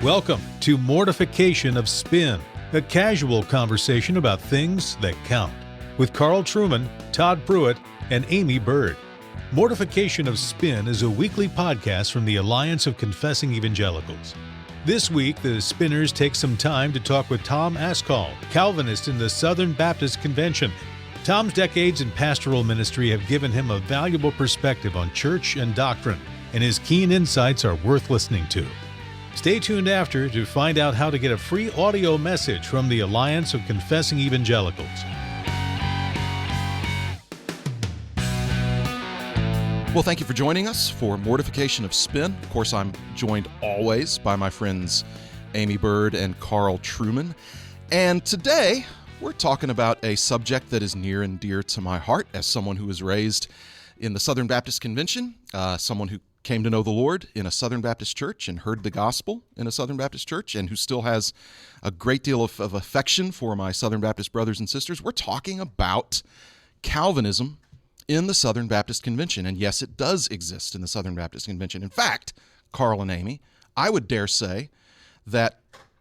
Welcome to Mortification of Spin, a casual conversation about things that count, with Carl Trueman, Todd Pruitt, and Amy Bird. Mortification of Spin is a weekly podcast from the Alliance of Confessing Evangelicals. This week, the Spinners take some time to talk with Tom Askell, Calvinist in the Southern Baptist Convention. Tom's decades in pastoral ministry have given him a valuable perspective on church and doctrine, and his keen insights are worth listening to. Stay tuned after to find out how to get a free audio message from the Alliance of Confessing Evangelicals. Well, thank you for joining us for Mortification of Spin. Of course, I'm joined always by my friends Amy Bird and Carl Trueman. And today, we're talking about a subject that is near and dear to my heart as someone who was raised in the Southern Baptist Convention, someone who came to know the Lord in a Southern Baptist church and heard the gospel in a Southern Baptist church, and who still has a great deal of affection for my Southern Baptist brothers and sisters. We're talking about Calvinism in the Southern Baptist Convention. And yes, it does exist in the Southern Baptist Convention. In fact, Carl and Amy, I would dare say that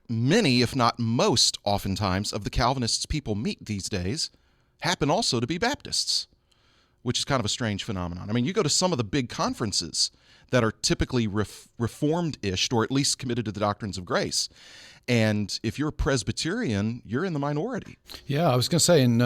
many, if not most, oftentimes of the Calvinists people meet these days happen also to be Baptists, which is kind of a strange phenomenon. I mean, you go to some of the big conferences that are typically Reformed-ish, or at least committed to the doctrines of grace. And if you're a Presbyterian, you're in the minority. Yeah, I was going to say in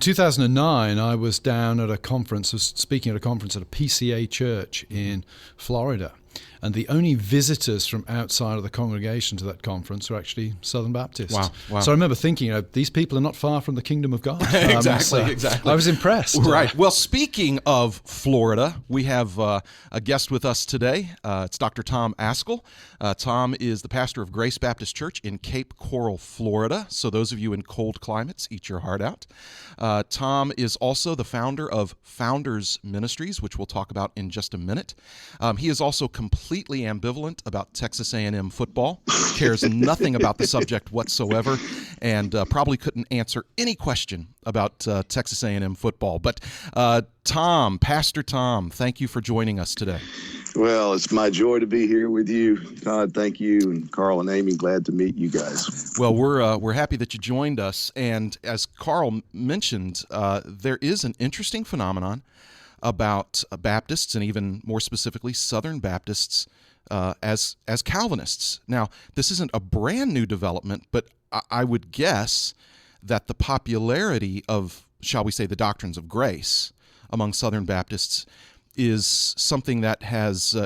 2009, I was down at a conference, was speaking at a conference at a PCA church in Florida. And the only visitors from outside of the congregation to that conference were actually Southern Baptists. Wow. So I remember thinking, these people are not far from the kingdom of God. Exactly. I was impressed. Right. Well, speaking of Florida, we have a guest with us today. It's Dr. Tom Askell. Tom is the pastor of Grace Baptist Church in Cape Coral, Florida. So those of you in cold climates, eat your heart out. Tom is also the founder of Founders Ministries, which we'll talk about in just a minute. He is also completely ambivalent about Texas A&M football, cares nothing about the subject whatsoever, and probably couldn't answer any question about Texas A&M football. But Tom, Pastor Tom, thank you for joining us today. Well, it's my joy to be here with you, Todd. Thank you, and Carl and Amy. Glad to meet you guys. Well, we're happy that you joined us, and as Carl mentioned, there is an interesting phenomenon about Baptists, and even more specifically Southern Baptists, as Calvinists. Now, this isn't a brand new development, but I would guess that the popularity of, shall we say, the doctrines of grace among Southern Baptists is something that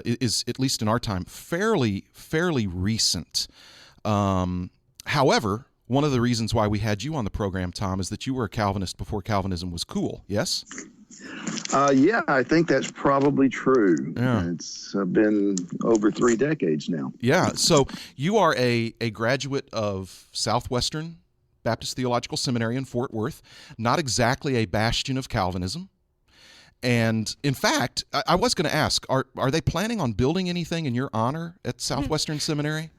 is at least in our time fairly recent. However, one of the reasons why we had you on the program, Tom, is that you were a Calvinist before Calvinism was cool. Yes? Yeah, I think that's probably true. Yeah. It's been over 3 decades now. Yeah. So you are a graduate of Southwestern Baptist Theological Seminary in Fort Worth, not exactly a bastion of Calvinism. And in fact, I was going to ask, are they planning on building anything in your honor at Southwestern Seminary?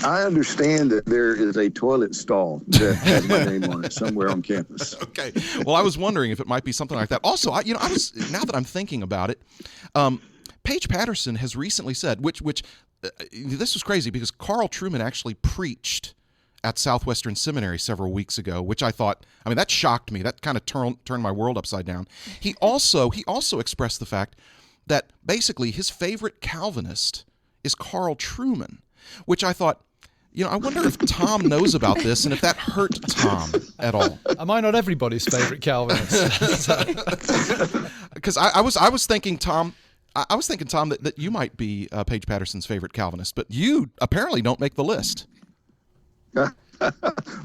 I understand that there is a toilet stall that has my name on it somewhere on campus. Okay. Well, I was wondering if it might be something like that. Also, I was now that I'm thinking about it, Paige Patterson has recently said, which this was crazy because Carl Trueman actually preached at Southwestern Seminary several weeks ago, which I thought, that shocked me. That kind of turned my world upside down. He also expressed the fact that basically his favorite Calvinist is Carl Trueman, which I thought, I wonder if Tom knows about this and if that hurt Tom at all. Am I not everybody's favorite Calvinist? Because I was thinking, Tom, that you might be Paige Patterson's favorite Calvinist, but you apparently don't make the list.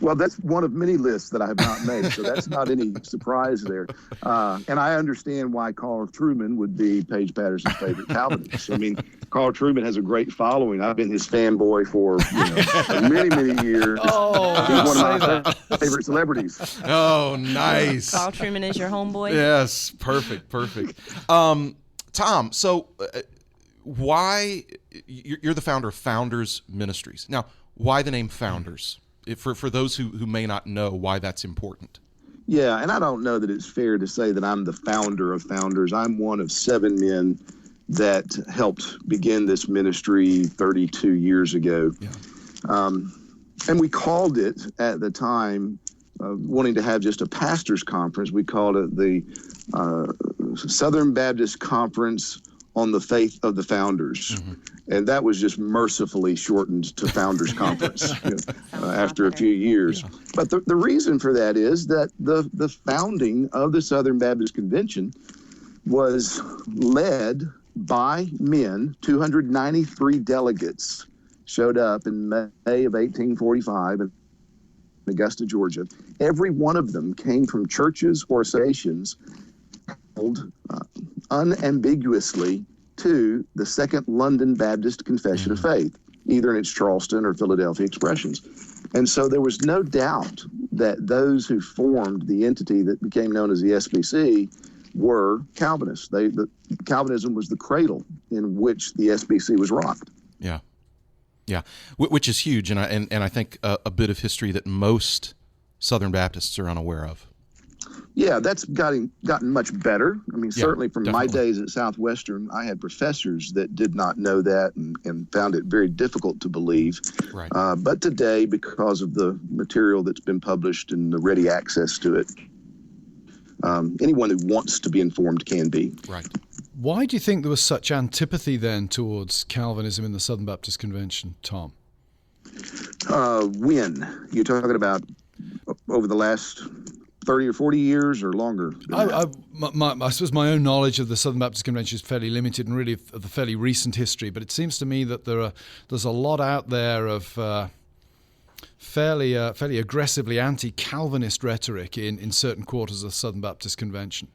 Well, that's one of many lists that I have not made, so that's not any surprise there. And I understand why Carl Trueman would be Paige Patterson's favorite Calvinist. Carl Trueman has a great following. I've been his fanboy for many, many years. Oh, he's one of my favorite celebrities. Oh, nice. Carl Trueman is your homeboy? Yes, perfect. Tom, so why you're the founder of Founders Ministries. Now, why the name Founders? For those who may not know why that's important. Yeah, and I don't know that it's fair to say that I'm the founder of Founders. I'm one of 7 men that helped begin this ministry 32 years ago. Yeah. And we called it at the time, wanting to have just a pastor's conference, we called it the Southern Baptist Conference on the Faith of the Founders. Mm-hmm. And that was just mercifully shortened to Founders Conference after a few years. Yeah. But the reason for that is that the founding of the Southern Baptist Convention was led by men. 293 delegates showed up in May of 1845 in Augusta, Georgia. Every one of them came from churches or associations held unambiguously to the Second London Baptist Confession of Faith, either in its Charleston or Philadelphia expressions. And so there was no doubt that those who formed the entity that became known as the SBC were Calvinists. Calvinism was the cradle in which the SBC was rocked. Yeah. Yeah, which is huge, and I think a bit of history that most Southern Baptists are unaware of. Yeah, that's gotten much better. I mean, certainly from definitely. my days at Southwestern, I had professors that did not know that and found it very difficult to believe. Right. But today, because of the material that's been published and the ready access to it, anyone who wants to be informed can be. Right. Why do you think there was such antipathy then towards Calvinism in the Southern Baptist Convention, Tom? When? You're talking about over the last 30 or 40 years or longer? I suppose my own knowledge of the Southern Baptist Convention is fairly limited and really of the fairly recent history, but it seems to me that there's a lot out there of fairly aggressively anti-Calvinist rhetoric in certain quarters of the Southern Baptist Convention.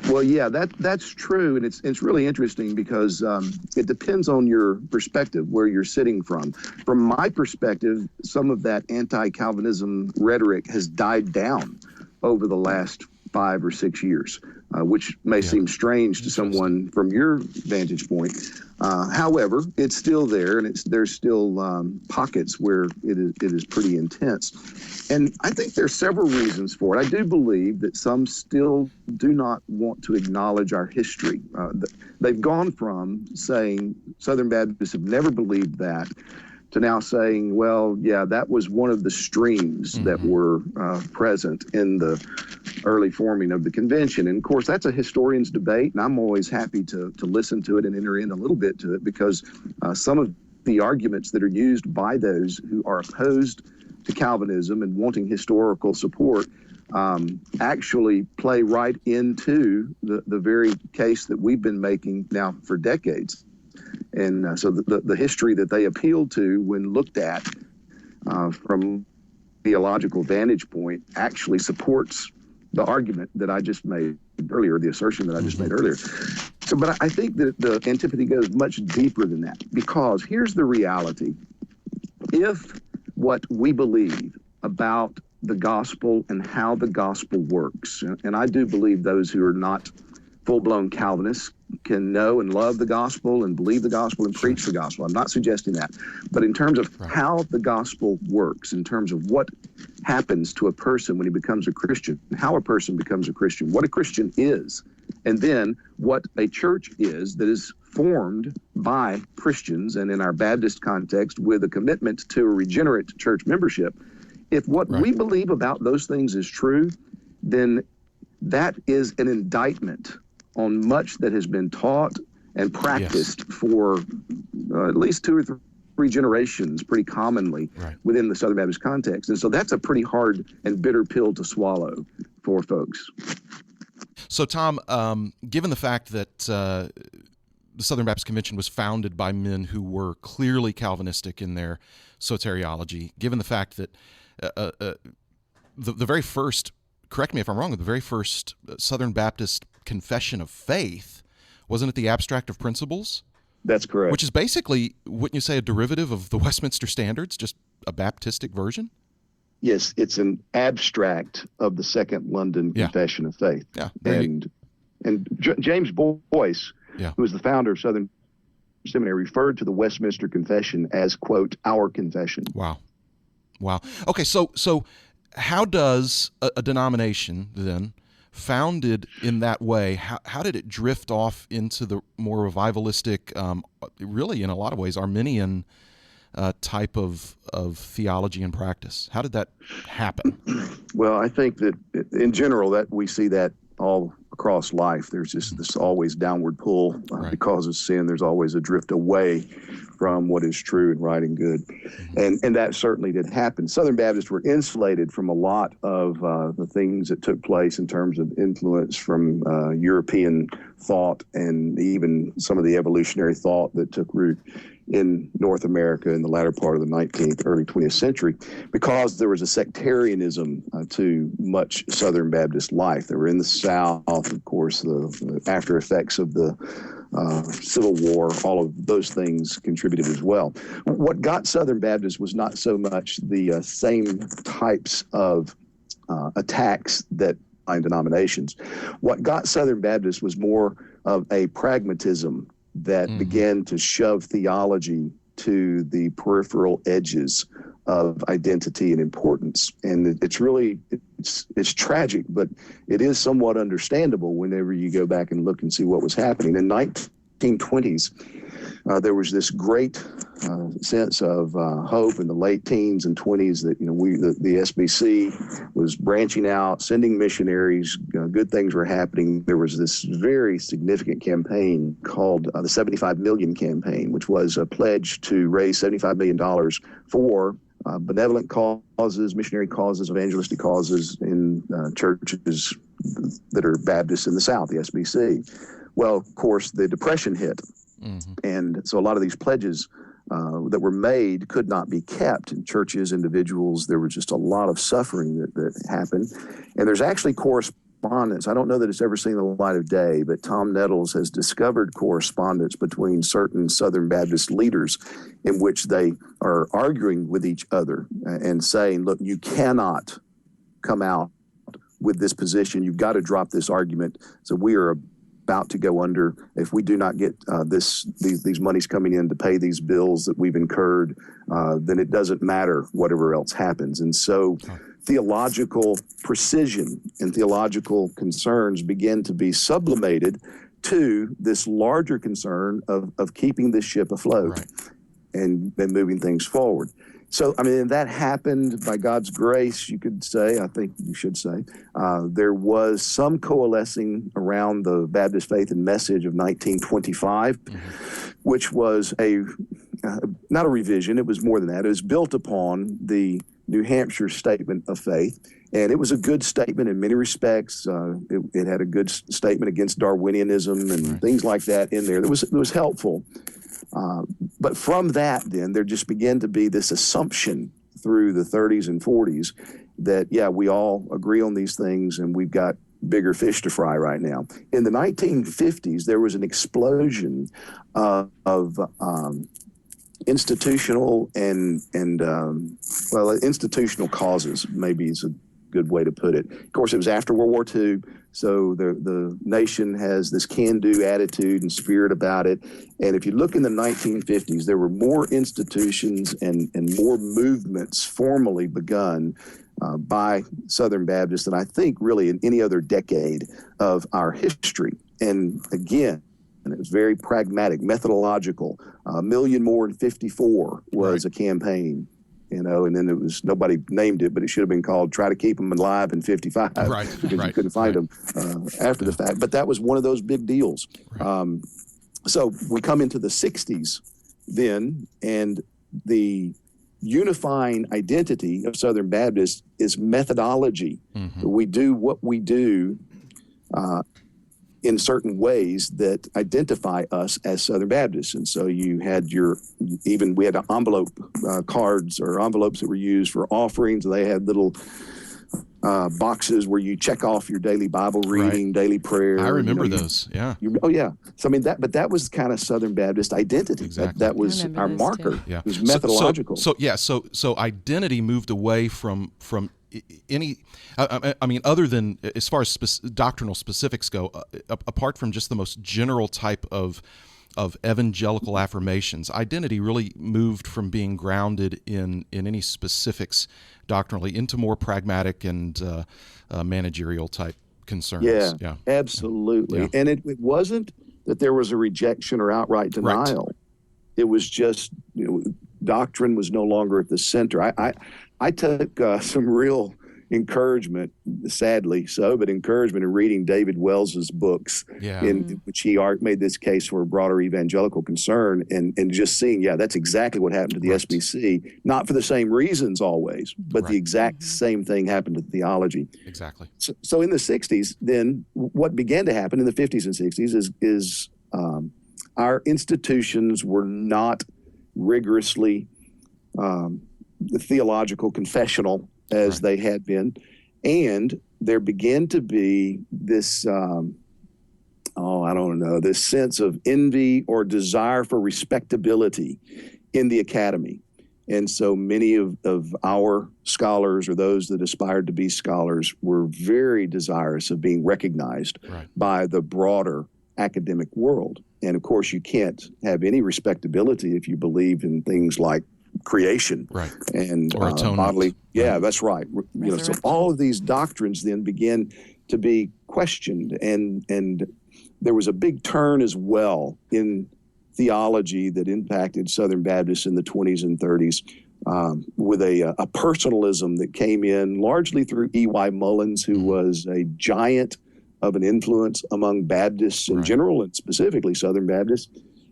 Well, yeah, that's true, and it's really interesting because it depends on your perspective, where you're sitting from. From my perspective, some of that anti-Calvinism rhetoric has died down over the last 5 or 6 years, which may seem strange to someone from your vantage point. However, it's still there, and there's still pockets where it is pretty intense. And I think there's several reasons for it. I do believe that some still do not want to acknowledge our history. They've gone from saying Southern Baptists have never believed that to now saying, well, yeah, that was one of the streams that were present in the early forming of the convention. And of course, that's a historian's debate, and I'm always happy to listen to it and enter in a little bit to it, because some of the arguments that are used by those who are opposed to Calvinism and wanting historical support actually play right into the very case that we've been making now for decades. And so the history that they appealed to when looked at from theological vantage point actually supports the argument that I just made earlier, the assertion that I just made earlier. So, but I think that the antipathy goes much deeper than that, because here's the reality. If what we believe about the gospel and how the gospel works, and I do believe those who are not full-blown Calvinists can know and love the gospel and believe the gospel and preach the gospel. I'm not suggesting that. But in terms of how the gospel works, in terms of what happens to a person when he becomes a Christian, how a person becomes a Christian, what a Christian is, and then what a church is that is formed by Christians, and in our Baptist context, with a commitment to a regenerate church membership, if what we believe about those things is true, then that is an indictment on much that has been taught and practiced for at least 2 or 3 generations, pretty commonly within the Southern Baptist context. And so that's a pretty hard and bitter pill to swallow for folks. So, Tom, given the fact that the Southern Baptist Convention was founded by men who were clearly Calvinistic in their soteriology, given the fact that the very first, correct me if I'm wrong, the very first Southern Baptist Confession of Faith, wasn't it the Abstract of Principles? That's correct. Which is basically, wouldn't you say, a derivative of the Westminster Standards, just a Baptistic version? Yes, it's an abstract of the Second London Confession of Faith. Yeah, and James Boyce, who was the founder of Southern Seminary, referred to the Westminster Confession as, quote, our confession. Wow. Okay, so how does a denomination then founded in that way, how did it drift off into the more revivalistic, really in a lot of ways Arminian type of theology and practice? How did that happen? Well, I think that in general that we see that all across life. There's just this always downward pull because of sin. There's always a drift away from what is true and right and good. And that certainly did happen. Southern Baptists were insulated from a lot of the things that took place in terms of influence from European thought and even some of the evolutionary thought that took root in North America in the latter part of the 19th, early 20th century, because there was a sectarianism to much Southern Baptist life. They were in the South, of course, the after effects of the Civil War, all of those things contributed as well. What got Southern Baptists was not so much the same types of attacks that denominations. What got Southern Baptists was more of a pragmatism that began to shove theology to the peripheral edges of identity and importance. And it's really, it's tragic, but it is somewhat understandable whenever you go back and look and see what was happening. In 1920s, there was this great sense of hope in the late teens and 20s that, the SBC was branching out, sending missionaries, good things were happening. There was this very significant campaign called the 75 Million Campaign, which was a pledge to raise $75 million for benevolent causes, missionary causes, evangelistic causes in churches that are Baptists in the South, the SBC. Well, of course, the Depression hit. And so a lot of these pledges that were made could not be kept in churches, individuals. There was just a lot of suffering that happened. And there's actually correspondence. I don't know that it's ever seen the light of day, but Tom Nettles has discovered correspondence between certain Southern Baptist leaders in which they are arguing with each other and saying, look, you cannot come out with this position. You've got to drop this argument. So we are about to go under if we do not get these monies coming in to pay these bills that we've incurred. Then it doesn't matter whatever else happens. And so theological precision and theological concerns begin to be sublimated to this larger concern of keeping this ship afloat and moving things forward. So, that happened by God's grace, you could say, I think you should say. There was some coalescing around the Baptist Faith and Message of 1925, which was not a revision, it was more than that. It was built upon the New Hampshire Statement of Faith, and it was a good statement in many respects. It had a good statement against Darwinianism and things like that in there. It was helpful. But from that, then, there just began to be this assumption through the 30s and 40s that, we all agree on these things and we've got bigger fish to fry right now. In the 1950s, there was an explosion of institutional institutional causes, maybe is a good way to put it. Of course, it was after World War II, so the nation has this can-do attitude and spirit about it. And if you look in the 1950s, there were more institutions and more movements formally begun by Southern Baptists than I think really in any other decade of our history. And again, and it was very pragmatic, methodological. A million more in 54 was a campaign. And then it was, nobody named it, but it should have been called Try to Keep Them Alive in 55 because you couldn't find them after the fact. But that was one of those big deals. So we come into the 60s then, and the unifying identity of Southern Baptists is methodology. We do what we do in certain ways that identify us as Southern Baptists. And so you had we had envelope cards or envelopes that were used for offerings. They had little boxes where you check off your daily Bible reading, daily prayer. I remember those, So that was kind of Southern Baptist identity. Exactly. That was our marker. It was methodological. So identity moved away from any, other than as far as doctrinal specifics go, apart from just the most general type of evangelical affirmations, identity really moved from being grounded in any specifics doctrinally into more pragmatic and managerial type concerns. Yeah, absolutely. Yeah. And it wasn't that there was a rejection or outright denial. Right. It was just, doctrine was no longer at the center. I took some real encouragement, sadly so, but encouragement in reading David Wells's books, in which he made this case for a broader evangelical concern, and just seeing, that's exactly what happened to the SBC, not for the same reasons always, but the exact same thing happened to theology. Exactly. So in the 60s, then what began to happen in the 50s and 60s is our institutions were not rigorously theological, confessional as they had been. And there began to be this, this sense of envy or desire for respectability in the academy. And so many of our scholars, or those that aspired to be scholars, were very desirous of being recognized by the broader academic world. And of course, you can't have any respectability if you believe in things like creation and or atonement. Bodily. Yeah, that's right. So all of these doctrines then begin to be questioned, and there was a big turn as well in theology that impacted Southern Baptists in the 20s and 30s, with a personalism that came in largely through E.Y. Mullins, who was a giant of an influence among Baptists in general, and specifically Southern Baptists.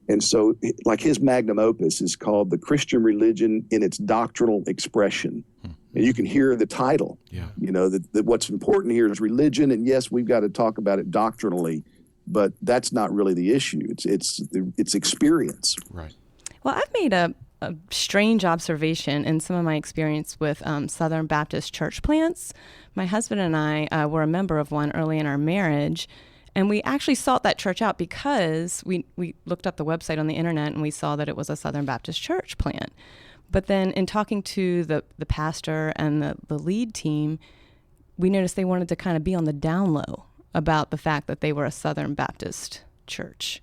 And so, like, his magnum opus is called The Christian Religion in Its Doctrinal Expression. And you can hear the title, that what's important here is religion. And yes, we've got to talk about it doctrinally, but that's not really the issue. It's experience. Right. Well, I've made a strange observation in some of my experience with Southern Baptist church plants. My husband and I were a member of one early in our marriage, and we actually sought that church out because we looked up the website on the internet and we saw that it was a Southern Baptist church plant. But then in talking to the pastor and the lead team, we noticed they wanted to kind of be on the down low about the fact that they were a Southern Baptist church.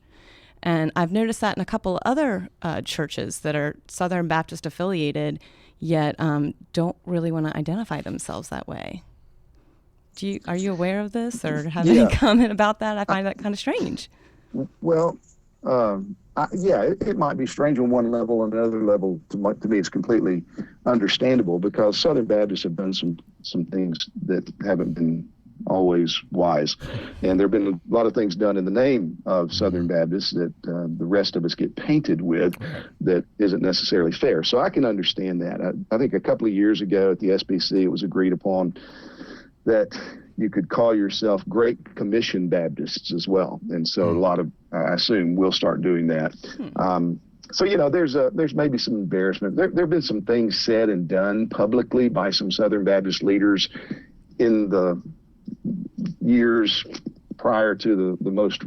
And I've noticed that in a couple other churches that are Southern Baptist affiliated, yet don't really want to identify themselves that way. Are you aware of this, or have any comment about that? I find that kind of strange. Well, it might be strange on one level. On another level, to me, it's completely understandable, because Southern Baptists have done some things that haven't been always wise. And there have been a lot of things done in the name of Southern Baptists that the rest of us get painted with that isn't necessarily fair. So I can understand that. I think a couple of years ago at the SBC, it was agreed upon that you could call yourself Great Commission Baptists as well. And so a lot of, I assume, we'll start doing that. So, there's maybe some embarrassment. There have been some things said and done publicly by some Southern Baptist leaders in the years prior to the most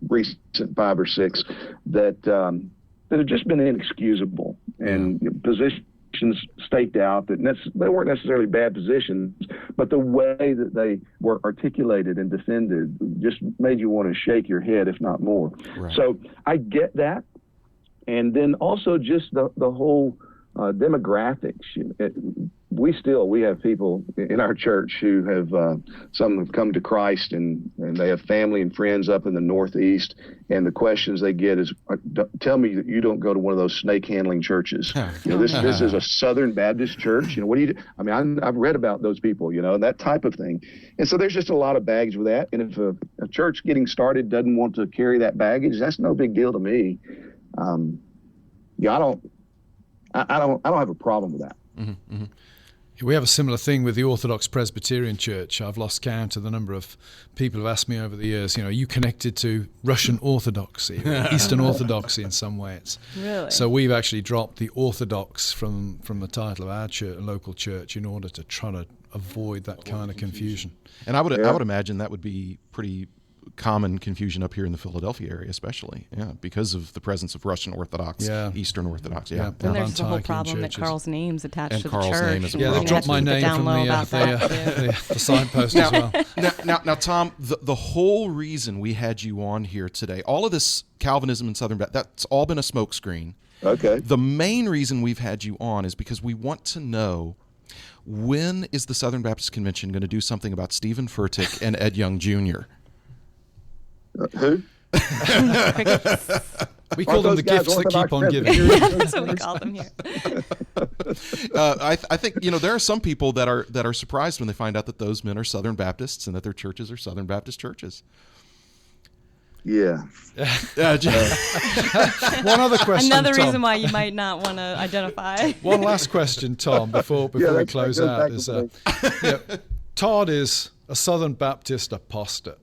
recent 5 or 6 that have just been inexcusable, and positions staked out that they weren't necessarily bad positions, but the way that they were articulated and defended just made you want to shake your head, if not more. Right. So I get that. And then also just the whole demographics. We have people in our church who have, some have come to Christ, and they have family and friends up in the Northeast. And the questions they get is, tell me that you don't go to one of those snake handling churches. This is a Southern Baptist church. What do you do? I mean, I've read about those people, that type of thing. And so there's just a lot of baggage with that. And if a church getting started doesn't want to carry that baggage, that's no big deal to me. I don't have a problem with that. Mm-hmm, mm-hmm. We have a similar thing with the Orthodox Presbyterian Church. I've lost count of the number of people who have asked me over the years, are you connected to Russian Orthodoxy, or Eastern Orthodoxy in some ways? Really? So we've actually dropped the Orthodox from the title of our local church in order to try to avoid that kind of confusion. And I would imagine that would be pretty common confusion up here in the Philadelphia area, especially, because of the presence of Russian Orthodox, Eastern Orthodox, And there's the whole problem that Carl's name's attached to the Carl's church. Name as well. They dropped my name from the signpost as well. Now, Tom, the whole reason we had you on here today, all of this Calvinism and Southern Baptist, that's all been a smokescreen. Okay. The main reason we've had you on is because we want to know When is the Southern Baptist Convention going to do something about Stephen Furtick and Ed Young Jr.? Who? We call them the gifts that keep on giving. That's what we call them here. I think there are some people that are surprised when they find out that those men are Southern Baptists and that their churches are Southern Baptist churches. Yeah. One other question, Another Tom. reason why you might not want to identify. One last question, Tom, before we close out is Todd is a Southern Baptist apostate.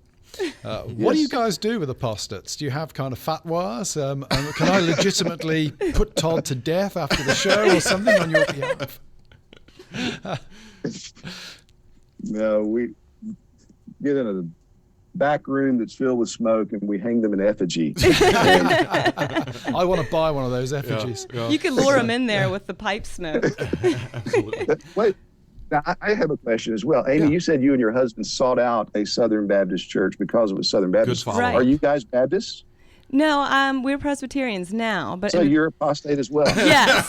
What do you guys do with apostates? Do you have kind of fatwas? Can I legitimately put Todd to death after the show or something on your behalf? No, we get in a back room that's filled with smoke and we hang them in effigy. I want to buy one of those effigies. Yeah. You could lure them in there with the pipe smoke. Absolutely. Wait, now I have a question as well. Amy, you said you and your husband sought out a Southern Baptist church because it was Southern Baptist. Good follow. Right. Are you guys Baptists? No, we're Presbyterians now, but So you're apostate as well. yes.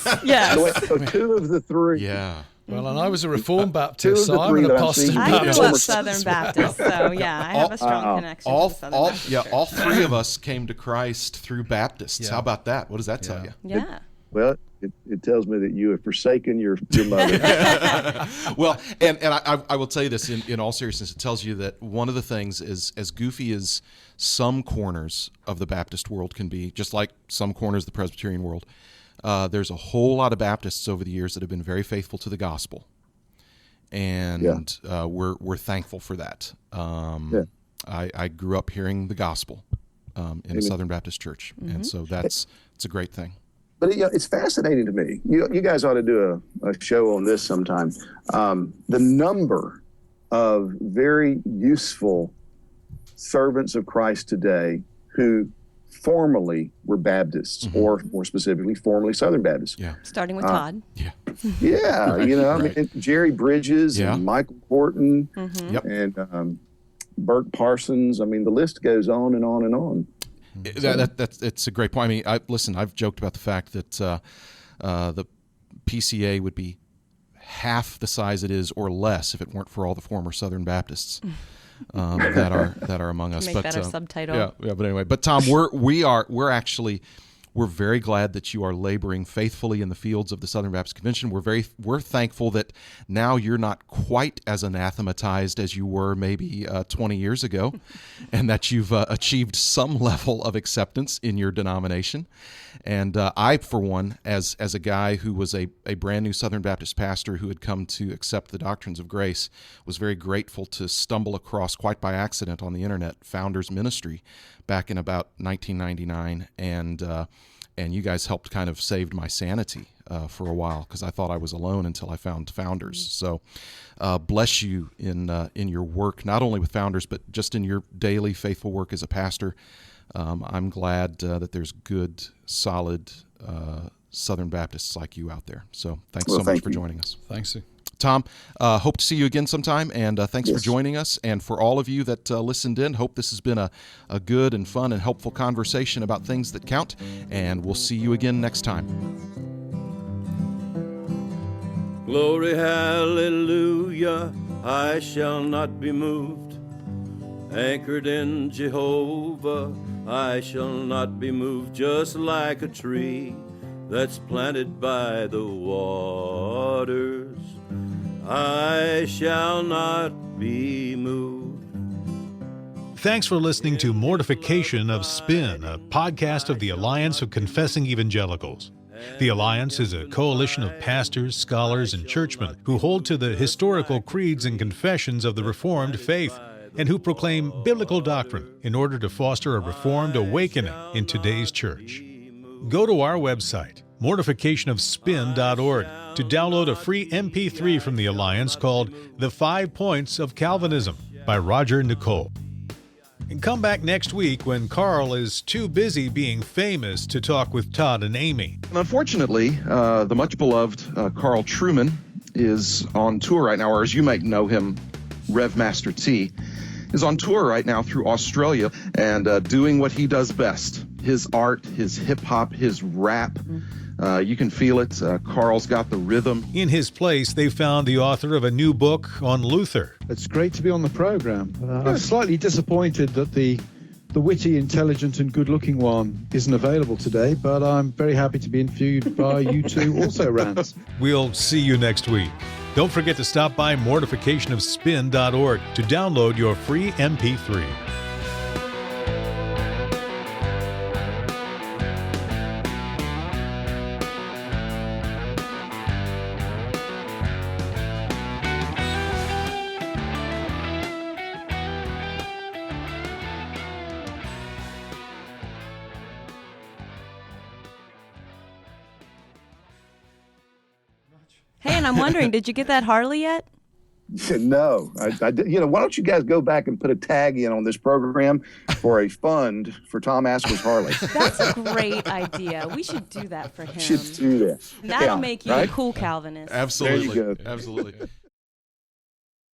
So two of the three. Yeah. Well, and I was a Reformed Two Baptist, of the so I'm three an that I've apostate seen. I grew Baptist. up Southern Baptist, so yeah, I have a strong connection to the Southern Baptist. All three of us came to Christ through Baptists. Yeah. How about that? What does that tell you? Yeah. Well, it tells me that you have forsaken your mother. Well, and I will tell you this in all seriousness. It tells you that one of the things is, as goofy as some corners of the Baptist world can be, just like some corners of the Presbyterian world, there's a whole lot of Baptists over the years that have been very faithful to the gospel. And we're thankful for that. I grew up hearing the gospel in a Southern Baptist church, and so it's a great thing. But it's fascinating to me. You guys ought to do a show on this sometime. The number of very useful servants of Christ today who formerly were Baptists, or more specifically, formerly Southern Baptists. Yeah. Starting with Todd. Yeah. Yeah, I mean, Jerry Bridges and Michael Horton and Bert Parsons. I mean, the list goes on and on and on. It's a great point. I mean, I've joked about the fact that the PCA would be half the size it is or less if it weren't for all the former Southern Baptists that are among us. Make that our subtitle. Yeah. But anyway, Tom, we're very glad that you are laboring faithfully in the fields of the Southern Baptist Convention. We're thankful that now you're not quite as anathematized as you were maybe 20 years ago, and that you've achieved some level of acceptance in your denomination. And I, for one, as a guy who was a brand new Southern Baptist pastor who had come to accept the doctrines of grace, was very grateful to stumble across, quite by accident on the internet, Founders Ministry back in about 1999, and you guys helped kind of saved my sanity for a while, because I thought I was alone until I found Founders. So bless you in your work, not only with Founders, but just in your daily faithful work as a pastor. I'm glad that there's good, solid Southern Baptists like you out there. So thanks so much for joining us. Thanks. Tom, hope to see you again sometime, and thanks for joining us. And for all of you that listened in, hope this has been a good and fun and helpful conversation about things that count, and we'll see you again next time. Glory, hallelujah, I shall not be moved. Anchored in Jehovah, I shall not be moved, just like a tree that's planted by the waters. I shall not be moved. Thanks for listening to Mortification of Spin, a podcast of the Alliance of Confessing Evangelicals. The Alliance is a coalition of pastors, scholars, and churchmen who hold to the historical creeds and confessions of the Reformed faith and who proclaim biblical doctrine in order to foster a Reformed awakening in today's church. Go to our website, mortificationofspin.org, to download a free MP3 from the Alliance called The 5 Points of Calvinism by Roger Nicole. And come back next week when Carl is too busy being famous to talk with Todd and Amy. Unfortunately, the much-beloved Carl Trueman is on tour right now, or as you might know him, Rev Master T, is on tour right now through Australia and doing what he does best, his art, his hip hop, his rap. You can feel it. Carl's got the rhythm. In his place, they found the author of a new book on Luther. It's great to be on the program. I'm slightly disappointed that the witty, intelligent, and good-looking one isn't available today, but I'm very happy to be interviewed by you two also-rans. We'll see you next week. Don't forget to stop by mortificationofspin.org to download your free MP3. Hey, and I'm wondering, did you get that Harley yet? No, I did. Why don't you guys go back and put a tag in on this program for a fund for Tom Asker's Harley? That's a great idea. We should do that for him. Should do that. That'll Yeah, make you right? a cool Calvinist. Absolutely. There you go. Absolutely.